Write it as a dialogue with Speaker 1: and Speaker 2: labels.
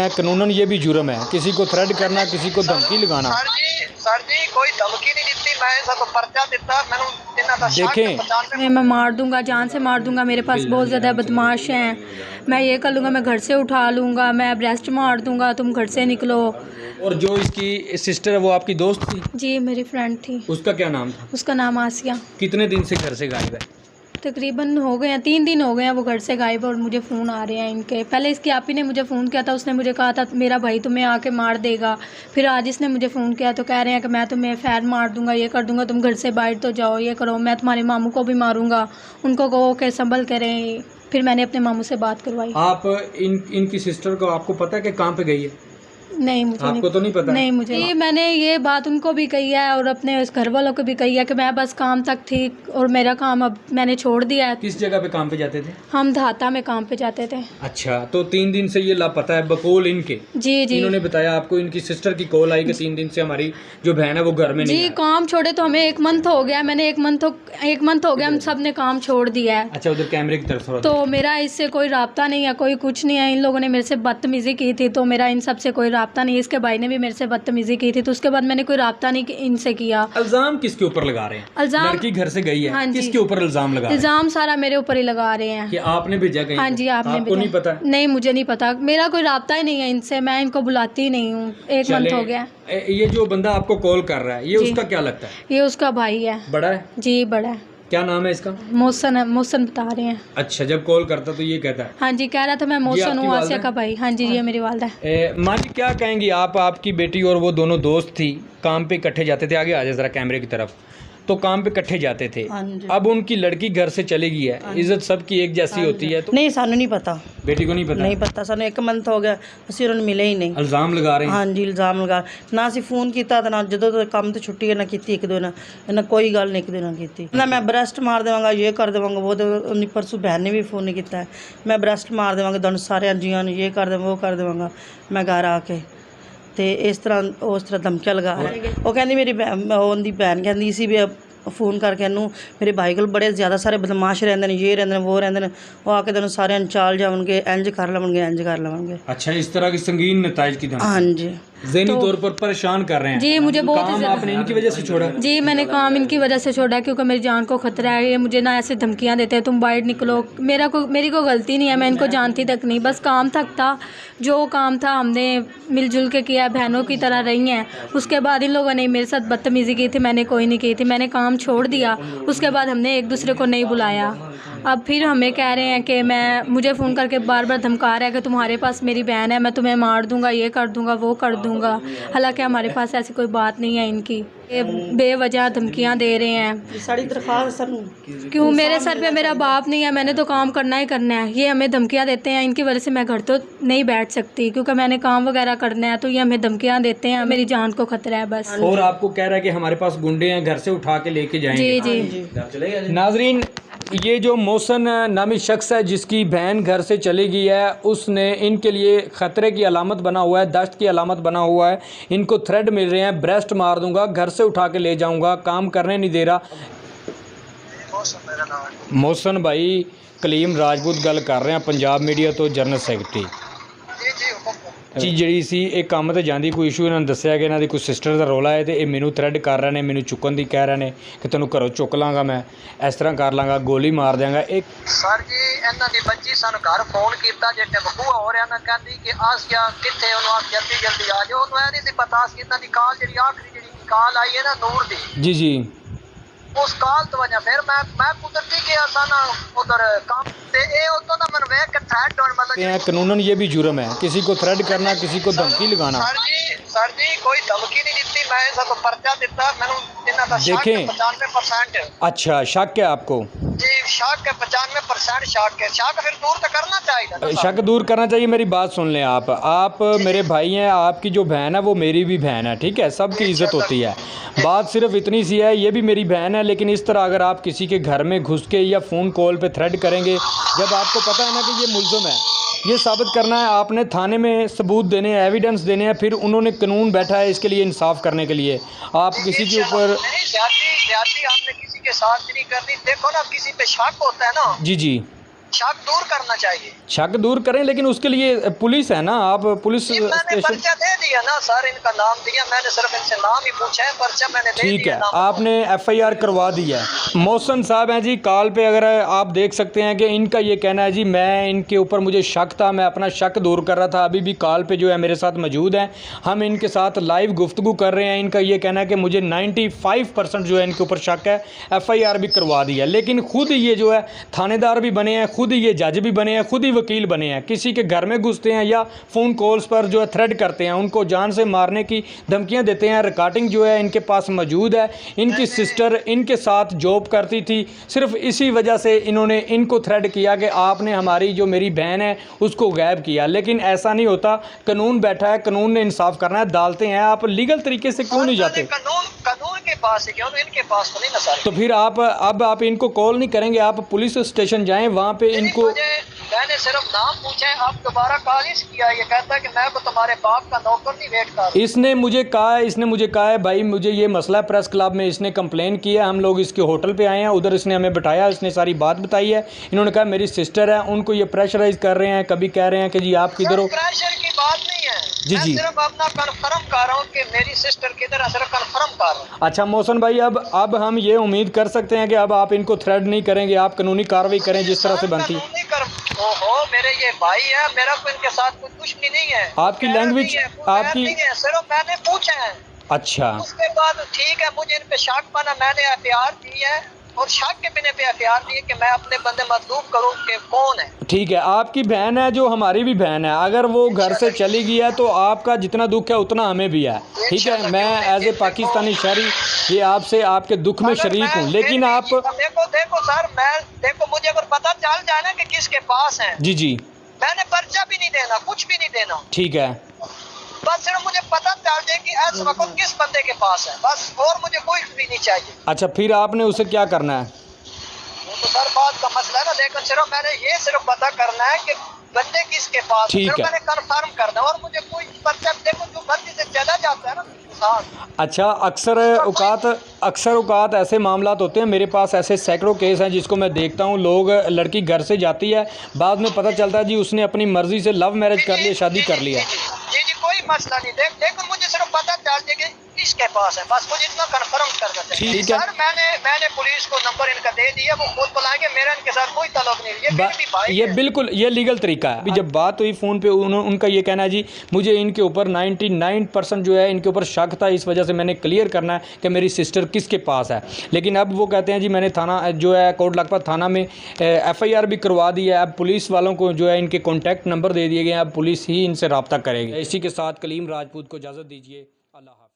Speaker 1: कानूनन ये भी जुर्म है, किसी को थ्रेड करना, किसी को धमकी लगाना।
Speaker 2: सर जी कोई धमकी नहीं दी, मैं सब पर्चा दिता मैंने इन्हां दा शक
Speaker 1: देखें
Speaker 2: 95
Speaker 3: मैं मार दूंगा, जान से मार दूंगा। मेरे पास बहुत ज़्यादा बदमाश हैं। मैं ये कर लूँगा, मैं घर से उठा लूँगा, मैं ब्रेस्ट मार दूंगा, तुम घर से निकलो।
Speaker 1: और जो इसकी सिस्टर है वो आपकी दोस्त थी?
Speaker 3: जी मेरी फ्रेंड थी।
Speaker 1: उसका क्या नाम था?
Speaker 3: उसका नाम आसिया।
Speaker 1: कितने दिन से घर से गायब है?
Speaker 3: तकरीबन हो गए हैं 3 दिन हो गए हैं वो घर से गायब, और मुझे फ़ोन आ रहे हैं इनके। पहले इसकी आपी ने मुझे फ़ोन किया था, उसने मुझे कहा था मेरा भाई तुम्हें आके मार देगा। फिर आज इसने मुझे फ़ोन किया तो कह रहे हैं कि मैं तुम्हें फैर मार दूंगा, ये कर दूंगा, तुम घर से बाहर तो जाओ, ये करो, मैं तुम्हारे मामू को भी मारूंगा, उनको कहो कि संभल करें। फिर मैंने अपने मामू से बात करवाई।
Speaker 1: आप इनकी सिस्टर को आपको पता है कि कहाँ पे गई है?
Speaker 3: नहीं मुझे
Speaker 1: आपको तो नहीं पता?
Speaker 3: नहीं मुझे ये मैंने ये बात उनको भी कही है और अपने घर वालों को भी कही है कि मैं बस काम तक थी और मेरा काम अब मैंने छोड़ दिया है।
Speaker 1: किस जगह पे काम पे जाते थे?
Speaker 3: हम धाता में काम पे जाते थे।
Speaker 1: अच्छा, तो 3 दिन से ये लापता है बकौल इनके?
Speaker 3: जी जी।
Speaker 1: इन्होंने बताया आपको, इनकी सिस्टर की कॉल आई कि 3 दिन से हमारी जो बहन है वो घर में नहीं
Speaker 3: जी
Speaker 1: है।
Speaker 3: काम छोड़े तो हमें 1 मंथ हो गया। मैंने 1 मंथ हो गया, हम सब ने काम छोड़ दिया है।
Speaker 1: अच्छा, उधर कैमरे की तरफ थोड़ा
Speaker 3: तो मेरा इससे कोई राब्ता नहीं है, कोई कुछ नहीं है। इन लोगों ने मेरे से बदतमीज़ी की थी तो मेरा इन सब से कोई राब्ता नहीं है। इसके भाई ने भी मेरे से बदतमीज़ी की थी तो उसके बाद मैंने कोई राब्ता नहीं इनसे किया।
Speaker 1: इल्जाम किसके ऊपर लगा रहे हैं?
Speaker 3: इल्जाम
Speaker 1: लड़की घर से गई है,
Speaker 3: हाँ जी।
Speaker 1: किसके ऊपर इल्जाम लगा रहे हैं?
Speaker 3: इल्ज़ाम सारा मेरे ऊपर ही लगा रहे हैं
Speaker 1: कि आपने भेजा कहीं?
Speaker 3: हाँ जी आपने
Speaker 1: आपको नहीं पता?
Speaker 3: नहीं मुझे नहीं पता, मेरा कोई राब्ता ही नहीं है इनसे, मैं इनको बुलाती ही नहीं हूँ। 1 मंथ हो गया।
Speaker 1: ये जो बंदा आपको कॉल कर रहा है ये
Speaker 3: जी।
Speaker 1: उसका क्या लगता है?
Speaker 3: ये उसका भाई है।
Speaker 1: बड़ा है?
Speaker 3: जी बड़ा है।
Speaker 1: क्या नाम है इसका?
Speaker 3: मोहसन है, मोहसन बता रहे हैं।
Speaker 1: अच्छा, जब कॉल करता तो ये कहता है?
Speaker 3: हाँ जी कह रहा था मैं मोहसन
Speaker 1: आपकी
Speaker 3: हूँ,
Speaker 1: वालदा
Speaker 3: आसिया
Speaker 1: है?
Speaker 3: का भाई। हाँ जी ये मेरी वालदा है।
Speaker 1: माँ जी क्या कहेंगी आप? आपकी बेटी और वो दोनों दोस्त थी, काम पे इकट्ठे जाते थे। आगे आ जाए ज़रा कैमरे की तरफ। तो काम पे इकट्ठे जाते थे, अब उनकी लड़की घर से चली गई है, इज्जत सबकी एक जैसी होती है तो
Speaker 4: नहीं सानू नहीं पता,
Speaker 1: बेटी को नहीं पता?
Speaker 4: नहीं पता सानू। 1 मंथ हो गया ਅਸੀਂ ਉਹਨਾਂ ਨੂੰ ਮਿਲੇ ਹੀ ਨਹੀਂ।
Speaker 1: इल्जाम लगा रहे हैं?
Speaker 4: हाँ जी इल्ज़ाम लगा, ना ਅਸੀਂ ਫੋਨ ਕੀਤਾ ਤੇ ਨਾ ਜਦੋਂ ਤੋਂ ਕੰਮ ਤੇ ਛੁੱਟੀ ਨਾ ਕੀਤੀ ਇੱਕ ਦੋ ਨਾ ਇਹਨਾਂ ਕੋਈ ਗੱਲ ਨਹੀਂ ਇੱਕ ਦਿਨ ਕੀਤੀ ਨਾ ਮੈਂ ਬ੍ਰੈਸਟ ਮਾਰ ਦੇਵਾਂਗਾ, ਇਹ ਕਰ ਦੇਵਾਂਗਾ, ਉਹ ਉਹਨੀ ਪਰਸੋਂ ਬਹਿਨ ਨੇ ਵੀ ਫੋਨ ਨਹੀਂ ਕੀਤਾ, ਮੈਂ ਬ੍ਰੈਸਟ ਮਾਰ ਦੇਵਾਂਗਾ ਤੁਹਾਨੂੰ ਸਾਰਿਆਂ ਜੀਆਂ ਨੂੰ, ਇਹ ਕਰ ਦੇਵਾਂ ਉਹ ਕਰ ਦੇਵਾਂਗਾ ਮੈਂ ਘਰ ਆ ਕੇ। ਤੇ ਇਸ ਤਰ੍ਹਾਂ ਉਸ ਤਰ੍ਹਾਂ ਧਮਕੀਆਂ ਲਗਾ ਰਹੇ। ਉਹ ਕਹਿੰਦੀ ਮੇਰੀ ਉਹਦੀ ਭੈਣ ਕਹਿੰਦੀ ਸੀ ਵੀ फ़ोन करके ਇਹਨੂੰ ਮੇਰੇ ਭਾਈ ਕੋਲ ਬੜੇ ਜ਼ਿਆਦਾ ਸਾਰੇ ਬਦਮਾਸ਼ ਰਹਿੰਦੇ ਨੇ, ਇਹ ਰਹਿੰਦੇ ਨੇ, ਉਹ ਰਹਿੰਦੇ ਨੇ, ਉਹ ਆ ਕੇ ਤੈਨੂੰ ਸਾਰਿਆਂ ਨੂੰ ਚਾਲ ਜਾਵਣਗੇ, ਇੰਜ ਕਰ ਲਵਣਗੇ, ਇੰਜ ਕਰ ਲਵਣਗੇ।
Speaker 1: अच्छा, इस तरह की संगीन नताइज की धमकी?
Speaker 4: हाँ जी।
Speaker 1: ज़हनी तौर पर परेशान कर रहे हैं?
Speaker 3: जी मुझे बहुत
Speaker 1: काम आपने इनकी वजह से छोड़ा?
Speaker 3: जी मैंने काम इनकी वजह से छोड़ा क्योंकि मेरी जान को खतरा है। ये मुझे ना ऐसे धमकियां देते हैं तुम बाहर निकलो। मेरी कोई गलती नहीं है, मैं इनको जानती तक नहीं, बस काम तक था। जो काम था हमने मिलजुल के किया, बहनों की तरह रही हैं। उसके बाद इन लोगों ने मेरे साथ बदतमीज़ी की थी, मैंने कोई नहीं की थी। मैंने काम छोड़ दिया, उसके बाद हमने एक दूसरे को नहीं बुलाया। अब फिर हमें कह रहे हैं कि मुझे फ़ोन करके बार बार धमका रहा है कि तुम्हारे पास मेरी बहन है, मैं तुम्हें मार दूंगा, ये कर दूंगा, वो कर दूंगा। हालांकि हमारे पास ऐसी कोई बात नहीं है इनकी। ये बेवजह धमकियां दे रहे हैं।
Speaker 4: साड़ी दरख्वास्त सर
Speaker 3: क्यों? मेरे सर पे मेरा बाप नहीं है, मैंने तो काम करना ही करना है। ये हमें धमकियां देते हैं, इनकी वजह से मैं घर तो नहीं बैठ सकती क्योंकि मैंने काम वगैरह करना है, तो ये हमें धमकियां देते हैं। मेरी जान को खतरा है बस।
Speaker 1: और आपको कह रहा है कि हमारे पास गुंडे हैं, घर से उठा के लेके जाएंगे।
Speaker 3: जी जी।
Speaker 1: नाजरीन, ये जो मोहसन नामी शख्स है जिसकी बहन घर से चली गई है, उसने इनके लिए ख़तरे की अलामत बना हुआ है, दहशत की अलामत बना हुआ है। इनको थ्रेड मिल रहे हैं, ब्रेस्ट मार दूंगा, घर से उठा के ले जाऊंगा, काम करने नहीं दे रहा। मोहसन भाई कलीम राजपूत गल कर रहे हैं, पंजाब मीडिया तो जनरल सैकटरी जी। ਜਿਹੜੀ ਸੀ ਇਹ ਕੰਮ ਤੇ ਜਾਂਦੀ, ਕੋਈ ਇਸ਼ੂ ਇਹਨਾਂ ਨੂੰ ਦੱਸਿਆ ਕਿ ਇਹਨਾਂ ਦੀ ਕੋਈ ਸਿਸਟਰ ਦਾ ਰੌਲਾ ਹੈ ਤੇ ਇਹ ਮੈਨੂੰ ਥ੍ਰੈਡ ਕਰ ਰਹੇ ਨੇ, ਮੈਨੂੰ ਚੁੱਕਣ ਦੀ ਕਹਿ ਰਹੇ ਨੇ ਕਿ ਤੈਨੂੰ ਘਰੋਂ ਚੁੱਕ ਲਾਂਗਾ, ਮੈਂ ਇਸ ਤਰ੍ਹਾਂ ਕਰ ਲਾਂਗਾ, ਗੋਲੀ ਮਾਰ ਦਿਆਂਗਾ। ਇੱਕ
Speaker 2: ਸਰ ਜੀ ਇਹਨਾਂ ਦੀ ਬੱਚੀ ਸਾਨੂੰ ਘਰ ਫੋਨ ਕੀਤਾ ਜੇ ਟਮਕੂਆ ਹੋ ਰਿਹਾ ਨਾ, ਕਹਿੰਦੀ ਕਿ ਆਸਿਆ ਕਿੱਥੇ, ਉਹਨੂੰ ਆਖ ਜਲਦੀ ਜਲਦੀ ਆ ਜਾਓ। ਉਹਨੂੰ ਇਹ ਨਹੀਂ ਸੀ ਪਤਾ ਸੀ ਇਹਨਾਂ ਦੀ ਕਾਲ ਜਿਹੜੀ ਆਖਰੀ ਜਿਹੜੀ ਕਾਲ ਆਈ ਹੈ ਨਾ ਨੂਰ ਦੀ,
Speaker 1: ਜੀ ਜੀ,
Speaker 2: उस काल तो वजह फिर मैं कुदरती गया था ना उधर काम ते ए उतो ना मन वेख के थ्रेड और मतलब
Speaker 1: कानूनन ये भी जुर्म है, किसी को थ्रेड करना, किसी को धमकी लगाना।
Speaker 2: सर जी कोई धमकी नहीं दी, मैं सब पर्चा दिता मैंने इन्हां दा शक है 95%।
Speaker 1: अच्छा, शक है आपको?
Speaker 2: जी शक है 95% शक है। शक फिर दूर तो करना चाहिए,
Speaker 1: शक दूर करना चाहिए। मेरी बात सुन लें आप मेरे भाई हैं, आपकी जो बहन है वो मेरी भी बहन है, ठीक है, सबकी इज्जत होती है। बात सिर्फ इतनी सी है, ये भी मेरी बहन है, लेकिन इस तरह अगर आप किसी के घर में घुस के या फ़ोन कॉल पे थ्रेड करेंगे, जब आपको पता है ना कि ये मुल्ज़िम है, ये साबित करना है, आपने थाने में सबूत देने हैं, एविडेंस देने हैं, फिर उन्होंने कानून बैठा है इसके लिए, इंसाफ करने के लिए। आप किसी के ऊपर
Speaker 2: ज्यादती हमने किसी के साथ नहीं करनी। देखो ना किसी पे शक होता है ना,
Speaker 1: जी जी,
Speaker 2: शक दूर करना चाहिए।
Speaker 1: शक दूर करें, लेकिन उसके लिए पुलिस है ना, आप पुलिस
Speaker 2: ये मैंने
Speaker 1: स्टेशन।
Speaker 2: पर्चा दे दिया ना सर, इनका नाम दिया मैंने, सिर्फ इनसे नाम ही पूछा है, पर्चा मैंने दे
Speaker 1: ठीक
Speaker 2: दिया
Speaker 1: है,
Speaker 2: नाम।
Speaker 1: आपने एफआईआर करवा दी है। मोहसन साहब हैं जी कॉल पे, अगर आप देख सकते हैं कि इनका ये कहना है जी मैं इनके ऊपर मुझे शक था, मैं अपना शक दूर कर रहा था। अभी भी कॉल पे जो है मेरे साथ मौजूद हैं, हम इनके साथ लाइव गुफ्तगू कर रहे हैं। इनका ये कहना है कि मुझे 95% जो है इनके ऊपर शक है, एफआईआर भी करवा दी है। लेकिन खुद ये जो है थानेदार भी बने हैं, खुद ये जज भी बने हैं, खुद ही वकील बने हैं, किसी के घर में घुसते हैं या फ़ोन कॉल्स पर जो है थ्रेड करते हैं, उनको जान से मारने की धमकियां देते हैं। रिकॉर्डिंग जो है इनके पास मौजूद है। इनकी सिस्टर इनके साथ जॉब करती थी, सिर्फ इसी वजह से इन्होंने इनको थ्रेड किया कि आपने हमारी जो मेरी बहन है उसको गायब किया। लेकिन ऐसा नहीं होता, कानून बैठा है, कानून ने इंसाफ करना है, डालते हैं। आप लीगल तरीके से क्यों नहीं जाते?
Speaker 2: कानून के पास है, क्यों इनके पास तो नहीं ना सर।
Speaker 1: तो फिर आप इनको कॉल नहीं करेंगे? आप पुलिस स्टेशन जाएं, वहाँ पे इनको।
Speaker 2: मैंने सिर्फ नाम पूछा है, आप दोबारा कॉल इस किया, ये कहता है कि मैं तो तुम्हारे बाप का नौकर नहीं वेट कर।
Speaker 1: इसने मुझे कहा है भाई मुझे ये मसला है, प्रेस क्लब में इसने कंप्लेन किया, हम लोग इसके होटल पे आए हैं, उधर इसने हमें बिठाया, इसने सारी बात बताई है। इन्होंने कहा मेरी सिस्टर है, उनको ये प्रेशराइज कर रहे हैं, कभी कह रहे हैं कि जी आप किधर हो।
Speaker 2: प्रेशर की बात नहीं है
Speaker 1: जी
Speaker 2: मैं
Speaker 1: जी,
Speaker 2: सिर्फ अपना कंफर्म कर रहा हूँ कि मेरी सिस्टर किधर है, सिर्फ कंफर्म कर रहा हूँ।
Speaker 1: अच्छा मोहसन भाई, अब हम ये उम्मीद कर सकते हैं कि अब आप इनको थ्रेड नहीं करेंगे, आप कानूनी कार्रवाई करें जिस तरह से बनती है।
Speaker 2: ओहो, मेरे ये भाई है, मेरा कोई इनके साथ कोई दुश्मनी नहीं है।
Speaker 1: आपकी लैंग्वेज आपकी
Speaker 2: सिर्फ मैंने पूछा है।
Speaker 1: अच्छा,
Speaker 2: उसके बाद ठीक है, मुझे इन पे शक बना, मैंने एफआईआर दी है और शक के बिना पे एफआईआर दी है कि मैं अपने बंदे मतलूब करूं कि कौन है।
Speaker 1: ठीक है, आपकी बहन है जो हमारी भी बहन है, अगर वो घर से चली गई है तो आपका जितना दुख है उतना हमें भी है। ठीक है, मैं एज ए पाकिस्तानी शहरी ये आपसे आपके दुख में शरीक हूँ, लेकिन आप
Speaker 2: देखो सर, देखो मुझे अगर पता चल जाए ना कि किसके पास है,
Speaker 1: जी जी,
Speaker 2: मैंने पर्चा भी नहीं देना, कुछ भी नहीं देना।
Speaker 1: ठीक है,
Speaker 2: बस सिर्फ मुझे पता चल जाए कि इस वक्त किस बंदे के पास है, बस, और मुझे कोई भी नहीं चाहिए।
Speaker 1: अच्छा, फिर आपने उसे क्या करना है?
Speaker 2: वो तो सर बात का मसला है ना, लेकिन सिर्फ मैंने ये सिर्फ पता करना है कि बंदे किसके पास है,
Speaker 1: ठीक
Speaker 2: सिर्फ
Speaker 1: है।
Speaker 2: मैंने कंफर्म करना है, और मुझे कोई पर्चा, देखो जो गलती से चला जाता है ना इंसान।
Speaker 1: अच्छा, अक्सर औकात ऐसे मामलात होते हैं, मेरे पास ऐसे सैकड़ों केस हैं जिसको मैं देखता हूँ। लोग, लड़की घर से जाती है, बाद में पता चलता है जी उसने अपनी मर्जी से लव मैरिज कर लिया, शादी कर लिया।
Speaker 2: जी जी, कोई मसला नहीं। देखो मुझे सिर्फ पता चल जाए कि किसके पास है, बस मुझे इतना कंफर्म करना चाहिए।
Speaker 1: ठीक है।
Speaker 2: सर मैंने पुलिस को नंबर इनका दे दिया, वो खुद बुलाएंगे, मेरा इनके साथ कोई ताल्लुक नहीं है, ये फिर भी भाई
Speaker 1: ये
Speaker 2: है।
Speaker 1: बिल्कुल ये लीगल तरीका है। अभी जब बात हुई फ़ोन पे, उनका ये कहना है जी मुझे इनके ऊपर 99% जो है इनके ऊपर शक था, इस वजह से मैंने क्लियर करना है कि मेरी सिस्टर किसके पास है। लेकिन अब वो कहते हैं जी मैंने थाना जो है कोट लखपत थाना में एफआईआर भी करवा दी है। अब पुलिस वालों को जो है इनके कॉन्टैक्ट नंबर दे दिए गए हैं, अब पुलिस ही इनसे रब्ता करेगी। इसी के साथ कलीम राजपूत को इजाज़त दीजिए। अल्लाह हाफ़िज़।